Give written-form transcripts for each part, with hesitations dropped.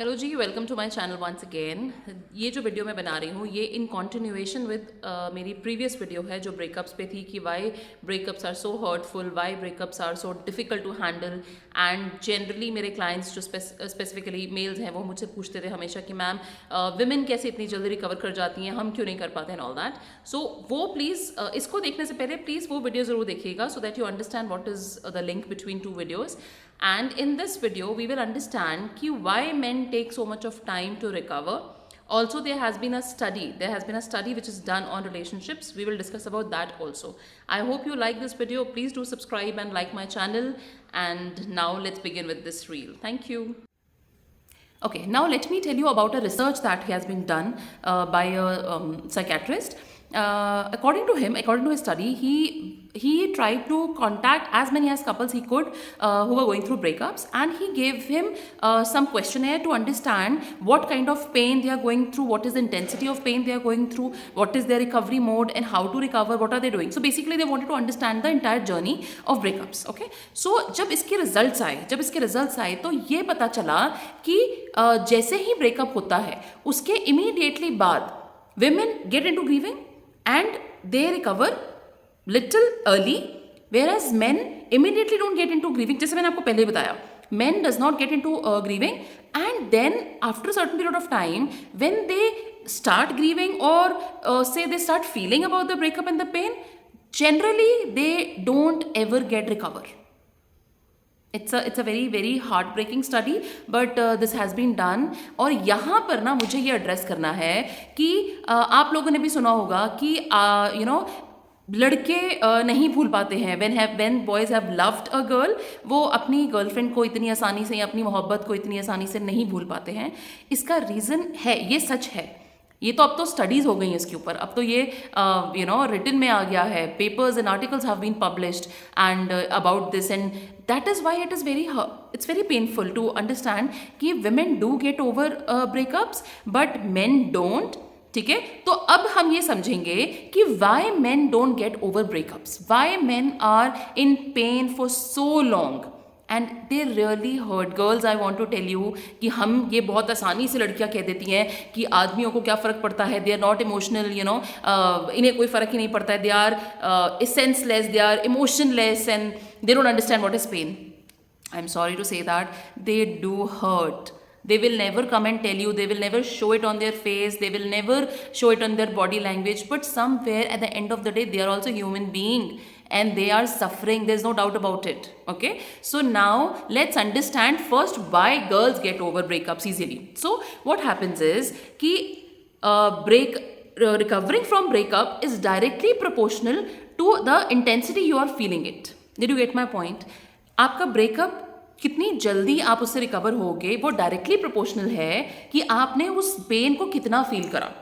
Hello जी, welcome to my channel once again. ये जो वीडियो मैं बना रही हूँ ये इन कॉन्टिन्यूएशन विद मेरी प्रीवियस वीडियो है जो ब्रेकअप्स पे थी कि why breakups are so hurtful, why breakups are so difficult to handle. And generally मेरे क्लाइंट्स जो स्पेसिफिकली मेल्स हैं वो मुझसे पूछते थे हमेशा कि मैम विमेन कैसे इतनी जल्दी रिकवर कर जाती हैं, हम क्यों नहीं कर पाते हैं, ऑल दैट। सो वो प्लीज़ इसको देखने से पहले प्लीज़ वो वीडियो ज़रूर देखिएगा so that you understand what is the link between two videos. And in this video, we will understand ki why men take so much of time to recover. Also, there has been a study which is done on relationships. We will discuss about that also. I hope you like this video. Please do subscribe and like my channel. And now let's begin with this reel. Thank you. Okay, now let me tell you about a research that has been done by a psychiatrist. According to his study, he tried to contact as many as couples he could who were going through breakups, and he gave him some questionnaire to understand what kind of pain they are going through, what is the intensity of pain they are going through, what is their recovery mode, and how to recover, what are they doing. So basically they wanted to understand the entire journey of breakups. Okay, so जब इसके results आए तो ये पता चला कि जैसे ही breakup होता है उसके इमीडिएटली बाद women get into grieving and they recover little early, whereas men immediately don't get into grieving. जैसे मैंने आपको पहले बताया, men does not get into grieving, and then after a certain period of time when they start grieving or say they start feeling about the breakup and the pain, generally they don't ever get recover. It's a very very heartbreaking study, but this has been done. और यहाँ पर ना मुझे ये address करना है कि आप लोगों ने भी सुना होगा कि लड़के नहीं भूल पाते हैं when boys have loved a girl, वो अपनी गर्लफ्रेंड को इतनी आसानी से या अपनी मोहब्बत को इतनी आसानी से नहीं भूल पाते हैं. इसका रीज़न है, ये सच है. ये तो अब तो स्टडीज़ हो गई हैं इसके ऊपर, अब तो ये रिटन में आ गया है, papers and articles have been published and about this, and that is why it's very painful to understand कि women do get over breakups but men don't. ठीक है, तो अब हम ये समझेंगे कि why men don't get over breakups, why men are in pain for so long and they really hurt. Girls, I want to tell you कि हम ये बहुत आसानी से लड़कियाँ कह देती हैं कि आदमियों को क्या फ़र्क पड़ता है, they are not emotional, इन्हें कोई फ़र्क ही नहीं पड़ता है, they are senseless, they are emotionless and they don't understand what is pain. I'm sorry to say that they do hurt. They will never come and tell you, they will never show it on their face, they will never show it on their body language, but somewhere at the end of the day they are also human being and they are suffering, there's no doubt about it. Okay, so now let's understand first why girls get over breakups easily. So what happens is कि recovering from breakup is directly proportional to the intensity you are feeling it. Did you get my point? आपका breakup कितनी जल्दी आप उससे recover होगे वो directly proportional है कि आपने उस पेन को कितना फील करा.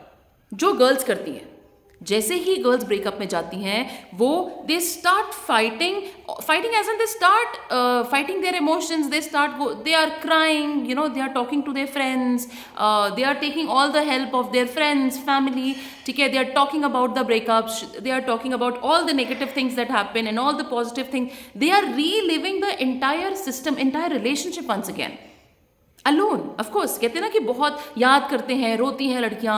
जो गर्ल्स करती हैं, जैसे ही गर्ल्स ब्रेकअप में जाती हैं वो they start fighting as an they start fighting their emotions, they are crying, they are talking to their friends, they are taking all the help of their friends, family. ठीक है, they are talking about the breakups, they are talking about all the negative things that happen and all the positive things. They are reliving the entire system, entire relationship once again alone. Of course कहते हैं ना कि बहुत याद करते हैं, रोती हैं लड़कियां,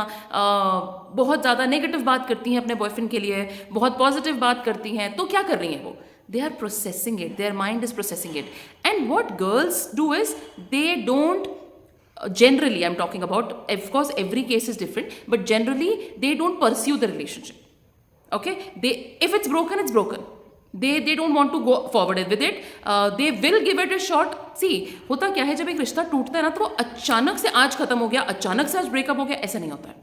बहुत ज़्यादा नेगेटिव बात करती हैं अपने बॉयफ्रेंड के लिए, बहुत पॉजिटिव बात करती हैं. तो क्या कर रही हैं वो? They are processing it, their mind is processing it. And what girls do is they don't, generally I'm talking about, of course every case is different, but generally they don't pursue the relationship. Okay, if it's broken, it's broken. They don't want to go forward with it. They will give it a shot. See, होता क्या है जब एक रिश्ता टूटता है ना तो वो अचानक से आज खत्म हो गया, अचानक से आज ब्रेकअप हो गया, ऐसा नहीं होता है.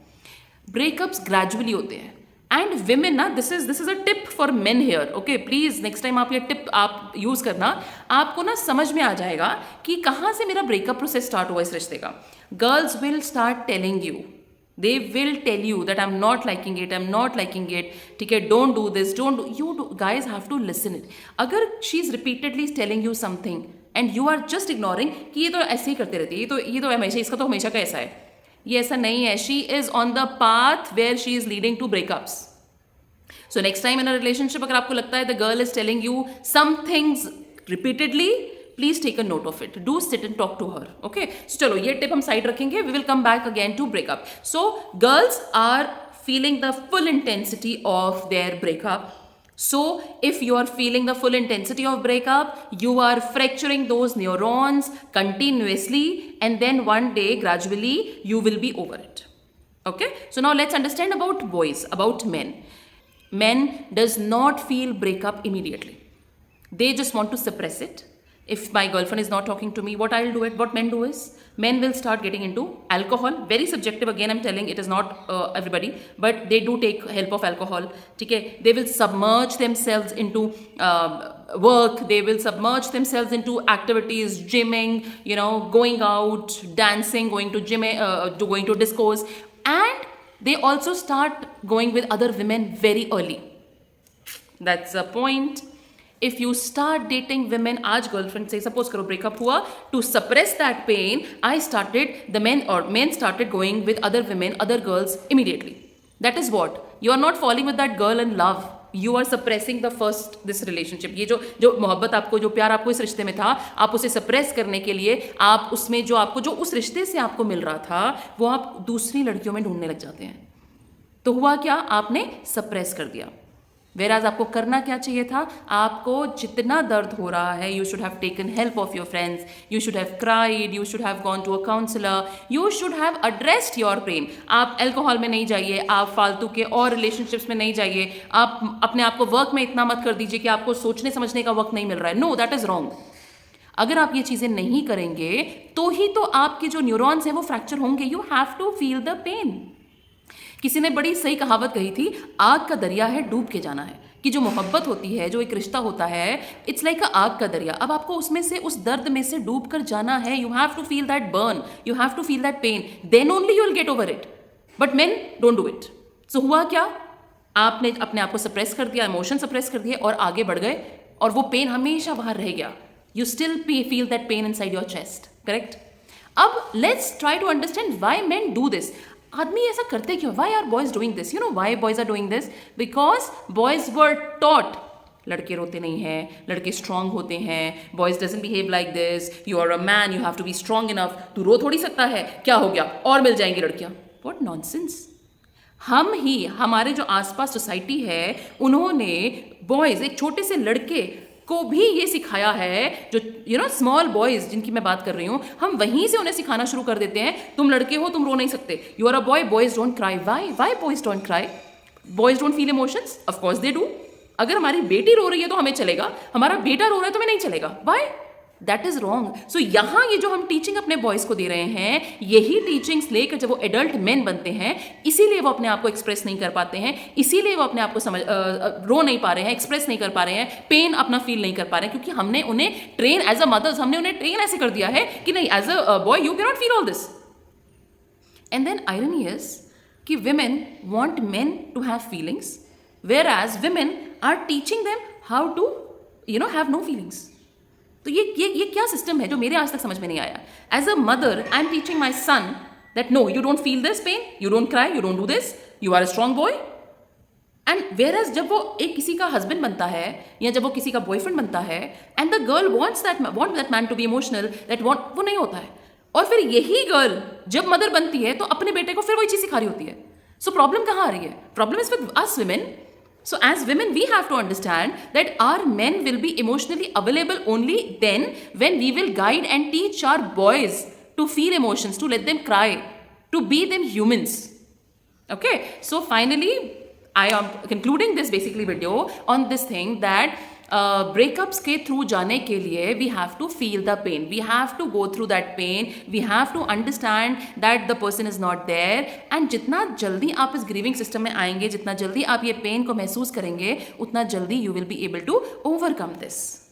ब्रेकअप्स ग्रेजुअली होते हैं. एंड विमेन ना, this is a tip for men here. Okay, please next time आप ये टिप आप यूज करना, आपको ना समझ में आ जाएगा कि कहाँ से मेरा ब्रेकअप प्रोसेस स्टार्ट हुआ इस रिश्ते का. Girls will start telling you, they will tell you that I'm not liking it, ठीक है, don't do this, don't do, you guys have to listen it. अगर she is repeatedly telling you something and you are just ignoring कि ये तो ऐसे ही करते रहती है, ये तो हमेशा, इसका तो हमेशा का ऐसा है, ये ऐसा नहीं है. she is on the path where she is leading to breakups. So next time in a relationship अगर आपको लगता है the girl is telling you some things repeatedly, please take a note of it, do sit and talk to her. Okay, so चलो ये tip हम side रखेंगे. We will come back again to breakup. So girls are feeling the full intensity of their breakup. So if you are feeling the full intensity of breakup, you are fracturing those neurons continuously, and then one day gradually you will be over it. Okay, so now let's understand about boys, about men. Men does not feel breakup immediately. They just want to suppress it. If my girlfriend is not talking to me, what I'll do it, what men do is, men will start getting into alcohol. Very subjective, again I'm telling, it is not everybody, but they do take help of alcohol. Okay, they will submerge themselves into work, they will submerge themselves into activities, gymming, going out, dancing, going to gym, going to discos, and they also start going with other women very early. That's the point. If you start dating women, आज girlfriend से suppose करो breakup हुआ, to suppress that pain, the men started going with other women, other girls immediately. That is what? You are not falling with that girl in love. You are suppressing this relationship. ये जो मोहब्बत आपको, जो प्यार आपको इस रिश्ते में था, आप उसे सप्रेस करने के लिए आप उसमें जो उस रिश्ते से आपको मिल रहा था, वो आप दूसरी लड़कियों में ढूंढने लग जाते हैं. तो हुआ क्या? आपने सप्रेस कर दिया. Whereas आपको करना क्या चाहिए था? आपको जितना दर्द हो रहा है, you should have taken help of your friends, you should have cried, you should have gone to a counselor, you should have addressed your pain. आप अल्कोहल में नहीं जाइए, आप फालतू के और रिलेशनशिप्स में नहीं जाइए, आप अपने आप को वर्क में इतना मत कर दीजिए कि आपको सोचने समझने का वक्त नहीं मिल रहा है. No, that is wrong. अगर आप ये चीज़ें नहीं करेंगे तो ही तो आपके जो न्यूरॉन्स हैं वो फ्रैक्चर होंगे. You have to feel the pain. किसी ने बड़ी सही कहावत कही थी, आग का दरिया है, डूब के जाना है. कि जो मोहब्बत होती है, जो एक रिश्ता होता है, इट्स लाइक आग का दरिया. अब आपको उसमें से, उस दर्द में से डूब कर जाना है. You have to feel that burn, you have to feel that pain, then only you will get over it. But men don't do it. So हुआ क्या? आपने अपने आप को सप्रेस कर दिया, इमोशन सप्रेस कर दिए और आगे बढ़ गए, और वो पेन हमेशा बाहर रह गया. You still feel that pain inside your chest. Correct? अब let's try to understand why men do this. आदमी ऐसा करते क्यों? Why are boys doing this? You know why boys are doing this? Because boys were taught, लड़के रोते नहीं हैं, लड़के स्ट्रांग होते हैं, boys doesn't behave like this, you are a man, you have to be strong enough, तू रो थोड़ी सकता है, क्या हो गया और मिल जाएंगी लड़कियां. What nonsense. हम ही, हमारे जो आसपास सोसाइटी है, उन्होंने बॉयज, एक छोटे से लड़के को भी ये सिखाया है, जो स्मॉल बॉयज जिनकी मैं बात कर रही हूँ, हम वहीं से उन्हें सिखाना शुरू कर देते हैं, तुम लड़के हो, तुम रो नहीं सकते, you are a boy, boys don't cry. Why boys don't cry? Boys don't feel emotions? Of course they do. अगर हमारी बेटी रो रही है तो हमें चलेगा, हमारा बेटा रो रहा है तो हमें नहीं चलेगा. Why? That is wrong. So यहाँ ये जो हम टीचिंग अपने बॉयज को दे रहे हैं, यही टीचिंग्स लेकर जब वो एडल्ट मेन बनते हैं, इसीलिए वो अपने आप को एक्सप्रेस नहीं कर पाते हैं, इसीलिए वो अपने आप को रो नहीं पा रहे हैं, एक्सप्रेस नहीं कर पा रहे हैं, पेन अपना फील नहीं कर पा रहे हैं, क्योंकि हमने उन्हें ट्रेन, एज अ मदर्स हमने उन्हें ट्रेन ऐसे कर दिया है कि नहीं, as a boy you can not feel all this. And then irony is कि women want men to have feelings, whereas women are teaching them how to have no feelings. तो ये क्या सिस्टम है जो मेरे आज तक समझ में नहीं आया. As a mother I am teaching my son that no, you don't feel this pain, you don't cry, you don't do this, you are a strong boy. And whereas जब वो एक किसी का हस्बैंड बनता है या जब वो किसी का बॉयफ्रेंड बनता है, and the girl want that man to be emotional, वो नहीं होता है. और फिर यही गर्ल जब मदर बनती है तो अपने बेटे को फिर वही चीज सिखा रही होती है. सो प्रॉब्लम कहाँ आ रही है? Problem is with us women. So as women, we have to understand that our men will be emotionally available only then when we will guide and teach our boys to feel emotions, to let them cry, to be them humans. Okay, so finally I am concluding this basically video on this thing that breakups के through जाने के लिए we have to feel the pain, we have to go through that pain, we have to understand that the person is not there. and जितना जल्दी आप इस grieving system में आएंगे, जितना जल्दी आप ये pain को महसूस करेंगे, उतना जल्दी you will be able to overcome this.